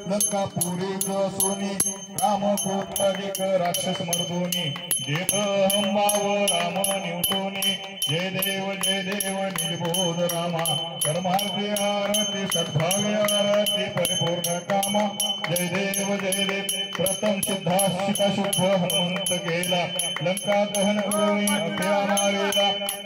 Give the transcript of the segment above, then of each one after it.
Lanka पुरीच Sony Ram कोटलिक राक्षस मर्दोनी देत हंबाव राम निवटोनी जय देव निर्बोध रामा परमार्थी आरती सद्भाव्य आरती परिपूर्ण कामा जय देव प्रथम सिद्धाशिका शुद्ध हनुमंत गेला लंका दहन करुणी अख्या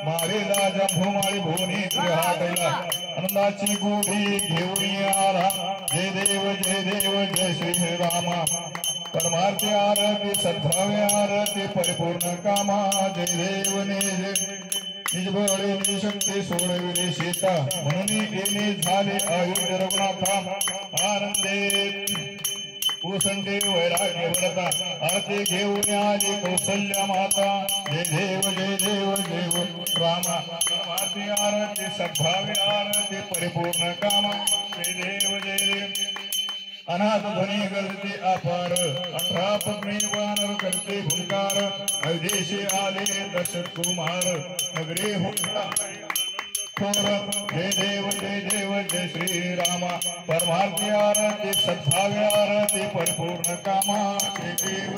मारेला जंभूमाळी भुवनी त्रिहाटला आनंदाची गोडी घेऊन आला जय देव जय श्री रामा परमार्थी आरती सद्भाव्य आरती परिपूर्ण कामा जय देव निजबळे निशक्ती सोडविले सीता म्हणून येणे झाले आयुष्य रघुनाथा आनंदे उसंते वैराग्य व्रता आरती घेऊन आली कौसल्या माता जय देव रामा परमार्थी आरती सद्भाव्य आरती परिपूर्ण कामा जय देव अनाथ ध्वनी गर्जते अपार 18 पत्नी वानर करते भूंकार अयोध्येशी आले दशरथ कुमार नगरी हुंकार जय देव जय श्री रामा परमार्थी आरती सद्भाव्य आरती परिपूर्ण कामा जय देव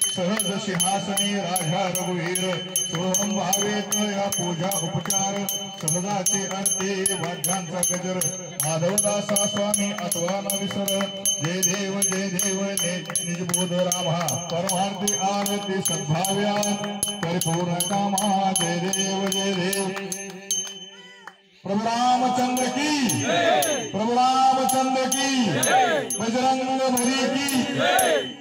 सहज सिंहासनी राजा रघुवीर सोहम भावेत या पूजा उपचार सहजाची आरती वाद्यांचा गजर माधवदासा स्वामी अथवा न विसर जय देव निजबोध रामा परमार्थी आरती सद्भाव्य परिपूर्ण कामा जय देव प्रभु रामचंद्र की बजरंग बली की